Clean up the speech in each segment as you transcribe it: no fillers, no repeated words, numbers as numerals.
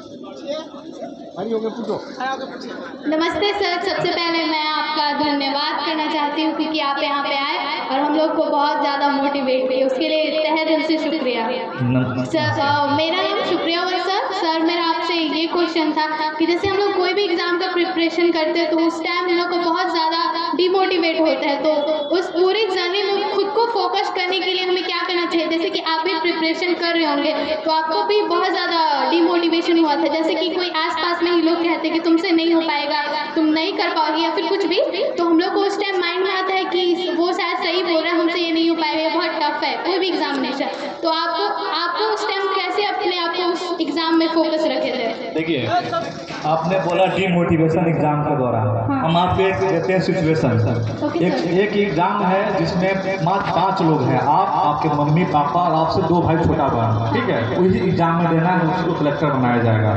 नमस्ते सर, सबसे पहले मैं आपका धन्यवाद करना चाहती हूँ क्योंकि आप यहाँ पे आए और हम लोग को बहुत ज़्यादा मोटिवेट किए, उसके लिए तहे दिल से शुक्रिया। सर मेरा नाम शुक्रिया हुआ सर मेरा आपसे ये क्वेश्चन था कि जैसे हम लोग कोई भी एग्ज़ाम का प्रिपरेशन करते हैं तो उस टाइम हम लोग को बहुत ज़्यादा डिमोटिवेट होता है, तो उस पूरी जर्नी में खुद को फोकस करने के लिए हमें क्या करना चाहिए? जैसे कि आप भी प्रिपरेशन कर रहे होंगे तो आपको भी बहुत ज़्यादा डिमोटिवेशन हुआ था, जैसे कि कोई आसपास में ही लोग कहते हैं कि तुमसे नहीं हो पाएगा, तुम नहीं कर पाओगे या फिर कुछ भी, तो हम लोग को उस टाइम माइंड में आता है कि वो शायद सही बोल रहा है, हमसे ये नहीं हो पाएगा, ये बहुत टफ है कोई भी एग्जामिनेशन। तो आपको उस टाइम कैसे अपने आप को उस एग्जाम में फोकस रखे थे? देखिए, आपने बोला डीमोटिवेशन एग्जाम के दौरान। हम आपको एक देते हैं सिचुएशन। एक एग्जाम है जिसमें मात्र 5 लोग हैं, आप, आपके मम्मी पापा और आपसे 2 भाई छोटा बहन, ठीक है। वही एग्जाम में देना है, उसको कलेक्टर बनाया जाएगा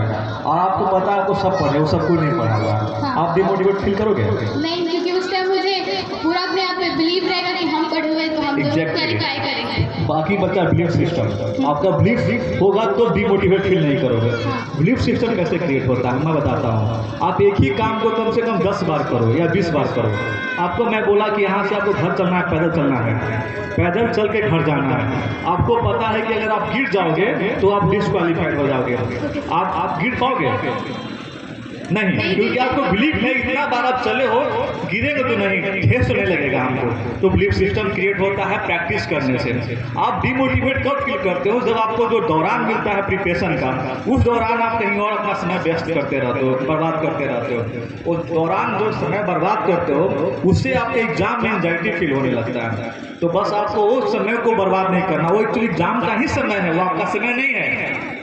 और आपको पता है आपको सब पढ़े, वो सब कोई नहीं पढ़ा हुआ है। आप डिमोटिवेट फील करोगे? नहीं, क्योंकि उस टाइम मुझे पूरा अपने आप में बिलीव रहेगा कि हम पढ़े हुए तो हम क्वालिफाई करेंगे। बाकी बच्चा बिलीफ सिस्टम, आपका बिलीफ होगा तो डिमोटिवेट फील नहीं करोगे। बिलीफ सिस्टम कैसे क्रिएट होता है मैं बताता हूँ। आप एक ही काम को कम से कम 10 बार करो या 20 बार करो। आपको मैं बोला कि यहाँ से आपको घर चलना है, पैदल चलना है, पैदल चल के घर जाना है। आपको पता है कि अगर आप गिर जाओगे तो आप डिस्क्वालीफाइड हो जाओगे। आप गिर पाओगे? नहीं, क्योंकि आपको बिलीफ नहीं, इतना बार आप चले हो, गिरेंगे तो नहीं, ठेस तो नहीं लगेगा हमको। तो बिलीफ सिस्टम क्रिएट होता है प्रैक्टिस करने से। आप डिमोटिवेट कब फील करते हो? जब आपको जो दौरान मिलता है प्रिपरेशन का, उस दौरान आप कहीं और अपना समय वेस्ट करते रहते हो, बर्बाद करते रहते हो। उस दौरान जो समय बर्बाद करते हो उससे आपके एग्जाम में एंजाइटी फील होने लगता है। तो बस आपको उस समय को बर्बाद नहीं करना, वो एक्चुअली एग्जाम का ही समय है, वो आपका समय नहीं है।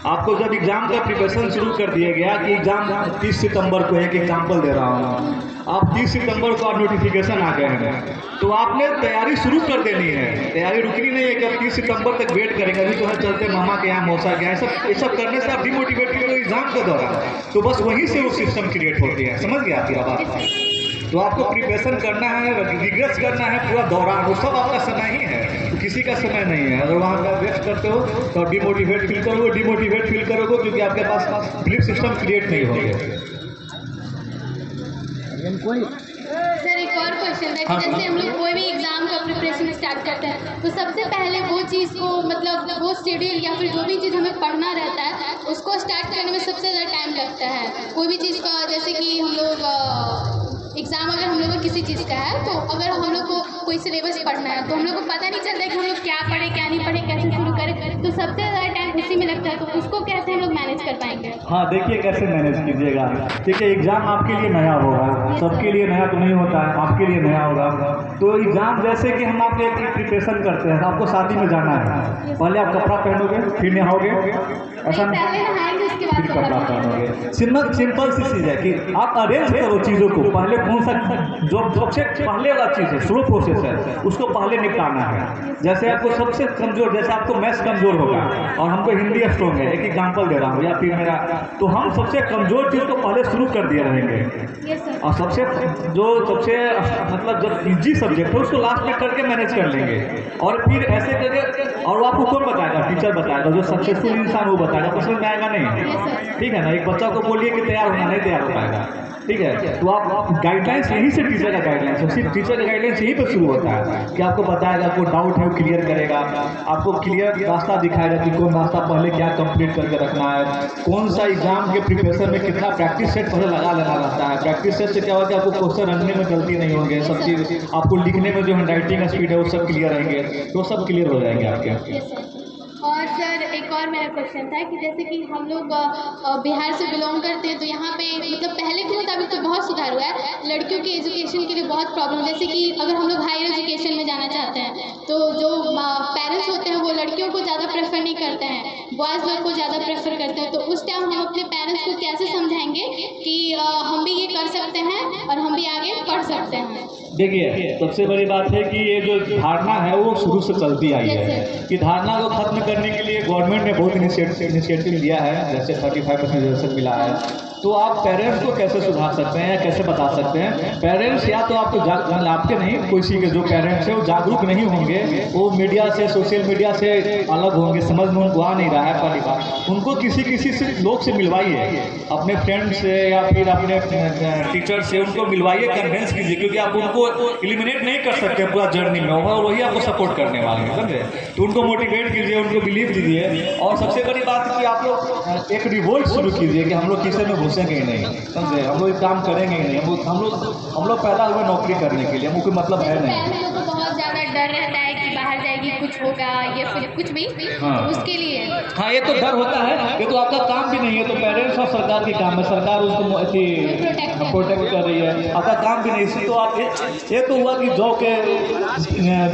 आपको जब एग्जाम का प्रिपरेशन शुरू कर दिया गया कि एग्जाम 30 सितंबर को, एक एग्जाम्पल दे रहा हूँ, आप 30 सितंबर को आप नोटिफिकेशन आ गए हैं तो आपने तैयारी शुरू कर देनी है। तैयारी रुकनी नहीं है कि आप 30 सितंबर तक वेट करेंगे, अभी तो है चलते मामा के यहाँ, मौसा के यहाँ, ये सब करने से आप डिमोटिवेट करोगे एग्जाम के दौरान। तो बस वहीं से वो सिस्टम क्रिएट होती है। समझ गया आपकी बात? तो आपको प्रिपरेशन करना है, रिग्रेस करना है पूरा दौरान, वो सब आपका समय ही है, तो किसी का समय नहीं है। अगर वहाँ का वेस्ट करते हो तो डिमोटिवेट फील करोगे, डिमोटिवेट फील करोगे क्योंकि आपके पास बिलीफ सिस्टम क्रिएट नहीं होगा। सर एक और क्वेश्चन है कि जैसे हम लोग कोई भी एग्जाम का प्रिपरेशन स्टार्ट करते हैं तो सबसे पहले वो चीज़ को, मतलब वो शेड्यूल या फिर जो भी चीज़ हमें पढ़ना रहता है उसको स्टार्ट करने में सबसे ज़्यादा टाइम लगता है। कोई भी चीज़ का, जैसे कि हम लोग एग्ज़ाम अगर हम लोग को किसी चीज़ का है तो अगर हम लोग को कोई सिलेबस पढ़ना है तो हम लोग को पता नहीं चलता है कि हम लोग क्या पढ़े क्या नहीं पढ़े, कैसे शुरू करें, तो सबसे ज़्यादा टाइम उसी में लगता है। तो उसको कैसे हम लोग मैनेज कर पाएंगे? हाँ, देखिए कैसे मैनेज कीजिएगा। देखिए एग्जाम आपके लिए नया होगा, सबके लिए नया तो नहीं होता है, आपके लिए नया होगा। तो एग्जाम जैसे कि हम आपके प्रिपरेशन करते हैं, आपको शादी में जाना है, पहले आप कपड़ा पहनोगे फिर नहाओगे, ऐसा पहले नहाएंगे उसके बाद फिर कपड़ा पहनोगे। सिंपल सी चीज़ है कि आप अरेंज करो चीज़ों को। पहले कौन सा जो सबसे पहले वाला चीज़ है, स्लो प्रोसेस है, उसको पहले निपटाना है। जैसे आपको सबसे कमजोर, जैसे आपको मैथ्स कमजोर होगा और हमको हिंदी स्ट्रॉन्ग है, एक एग्जाम्पल दे रहा हूँ, या फिर मेरा, तो हम सबसे कमजोर चीज़ को पहले शुरू कर दिए रहेंगे और सबसे मतलब जब इजी सब्जेक्ट है उसको लास्ट में करके मैनेज कर लेंगे। और फिर ऐसे करके, और आपको कौन बताएगा? टीचर बताएगा, जो सक्सेसफुल इंसान वो बताएगा, तो समझ में आएगा नहीं? ठीक है ना? एक बच्चा को बोलिए कि तैयार होना, नहीं तैयार हो पाएगा, ठीक है। तो आप गाइडलाइंस यहीं से, टीचर का गाइडलाइंस है, सिर्फ टीचर का गाइडलाइंस यहीं पर शुरू होता है कि आपको बताएगा, आपको डाउट है वो क्लियर करेगा, आपको क्लियर रास्ता दिखाएगा कि कौन रास्ता पहले क्या कंप्लीट करके रखना है, कौन सा एग्जाम के प्रिपरेशन में कितना प्रैक्टिस सेट पहले लगा लेना रहता है। प्रैक्टिस सेट से क्या होगा कि आपको क्वेश्चन रखने में गलती नहीं होंगे, सब चीज़ आपको लिखने में जो हैंड राइटिंग स्पीड है वो सब क्लियर रहेंगे, तो सब क्लियर हो जाएंगे आपके। और सर एक और मेरा क्वेश्चन था कि जैसे कि हम लोग बिहार से बिलोंग करते हैं तो यहाँ पे मतलब पहले के मुताबिक तो बहुत सुधार हुआ है, लड़कियों के एजुकेशन के लिए बहुत प्रॉब्लम, जैसे कि अगर हम लोग हायर एजुकेशन में जाना चाहते हैं तो जो पेरेंट्स होते हैं वो लड़कियों को ज़्यादा प्रेफर नहीं करते हैं, बॉयज़ लोग को ज़्यादा प्रेफर करते हैं। तो उस टाइम हम अपने पेरेंट्स को कैसे समझाएंगे कि हम भी ये कर सकते हैं और हम भी आगे पढ़ सकते हैं? देखिए सबसे बड़ी बात है कि ये जो धारणा है वो शुरू से चलती आई है कि धारणा को खत्म करने के लिए गवर्नमेंट ने बहुत इनिशिएटिव लिया है, जैसे 35% रिजर्वेशन मिला है, तो आप पेरेंट्स को कैसे सुधार सकते हैं या कैसे बता सकते हैं? पेरेंट्स या तो आपको आपके नहीं, किसी के जो पेरेंट्स हैं वो जागरूक नहीं होंगे, वो मीडिया से, सोशल मीडिया से अलग होंगे, समझ में उनको आ नहीं रहा है पहली बात। उनको किसी से लोग से मिलवाइए, अपने फ्रेंड से या फिर अपने टीचर से उनको मिलवाइए, कन्वेंस कीजिए, क्योंकि आप उनको एलिमिनेट नहीं कर सकते पूरा जर्नी में, और वही आपको सपोर्ट करने वाले हैं, समझे? तो उनको मोटिवेट कीजिए, उनको बिलीव दीजिए, और सबसे बड़ी बात कि आप लोग एक रिवोल्ट शुरू कीजिए कि हम लोग किसी में घुसेंगे ही नहीं, समझे? हम लोग काम करेंगे ही नहीं, हम लोग पैदा हुए नौकरी करने के लिए, हमको कोई मतलब है नहीं। लोगों को बहुत ज़्यादा डर रहता है कि बाहर जाएगी कुछ होगा या फिर कुछ भी, हाँ। तो उसके लिए हाँ, ये तो डर होता है, ये तो आपका काम भी नहीं है, तो पेरेंट्स और सरकार की काम है, सरकार उसको प्रोटेक्ट कर रही है, आपका काम भी नहीं। इससे तो आप ये तो हुआ कि जौ के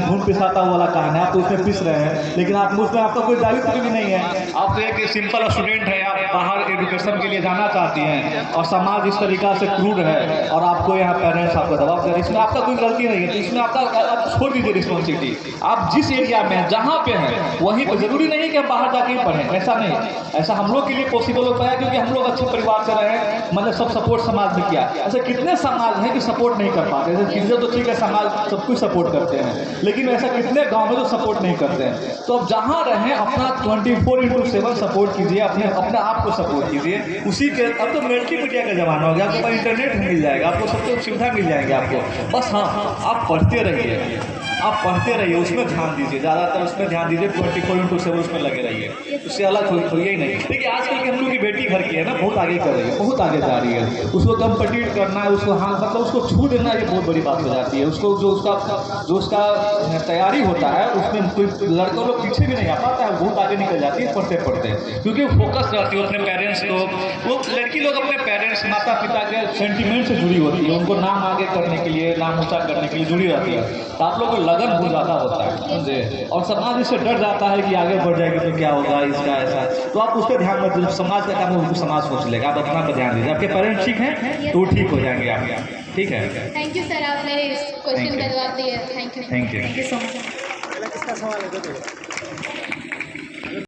घूम पिसाता वाला कहानी है, आप तो उसमें पिस रहे हैं, लेकिन आप उसमें आपका कोई दायित्व भी नहीं है। आप तो एक सिंपल स्टूडेंट है, आप बाहर एजुकेशन के लिए जाना चाहती हैं और समाज इस तरीका से क्रूर है और आपको यहाँ पेरेंट्स आपको दबाव कर, इसमें आपका कोई गलती नहीं है, तो इसमें आपका आप छोड़ दीजिए रिस्पॉन्सिबिलिटी। आप जिस एरिया में जहाँ पे हैं वहीं पर, जरूरी नहीं कि हम बाहर जाके ही पढ़ें, ऐसा नहीं, ऐसा हम लोग के लिए पॉसिबल होता है क्योंकि हम लोग अच्छे परिवार से रहे, मतलब सब सपोर्ट समाज में किया। ऐसे कितने समाज हैं कि सपोर्ट नहीं कर पाते, जैसे किसी तो ठीक है समाज सब कुछ सपोर्ट करते हैं, लेकिन ऐसा कितने गाँव में तो सपोर्ट नहीं करते हैं। तो अब जहाँ रहें अपना 24/7 सपोर्ट कीजिए, अपने आप को सपोर्ट कीजिए उसी के। अब तो मल्टीमीडिया का जमाना हो गया, आपको इंटरनेट मिल जाएगा, आपको सब कुछ सुविधा मिल जाएगी आपको, बस हाँ आप पढ़ते रहिए, आप पढ़ते रहिए, उसमें ध्यान दीजिए, ज़्यादातर उसमें ध्यान दीजिए, 24/7 उसमें लगे रहिए, उससे अलग होइए ही नहीं। देखिए आजकल की हम लोग की बेटी घर की है ना, बहुत आगे कर रही है, बहुत आगे जा रही है, उसको कम्पीट करना है, उसको हाँ मतलब उसको छू देना, ये बहुत बड़ी बात हो जाती है। उसको जो उसका तैयारी होता है उसमें कोई लड़कों लोग पीछे भी नहीं आ पाता है, बहुत आगे निकल जाती है पढ़ते पढ़ते, क्योंकि फोकस रहती है अपने पेरेंट्स को। वो लड़की लोग अपने पेरेंट्स, माता पिता के सेंटिमेंट से जुड़ी होती है, उनको नाम आगे करने के लिए, नाम ऊँचा करने के लिए जुड़ी रहती है, तो आप लोग को लगन बहुत ज़्यादा होता है, समझे? और समाज इससे डर जाता है कि आगे बढ़ जाएगी तो क्या होगा इसका, ऐसा, तो आप उस पर ध्यान मत दीजिए, समाज का काम उनको समाज सोच लेगा, आप अपना पर ध्यान दीजिए, आपके पेरेंट्स ठीक हैं तो ठीक हो जाएंगे आप, ठीक है? थैंक यू सर, आपने इस क्वेश्चन का जवाब दिया, thank you thank you so much.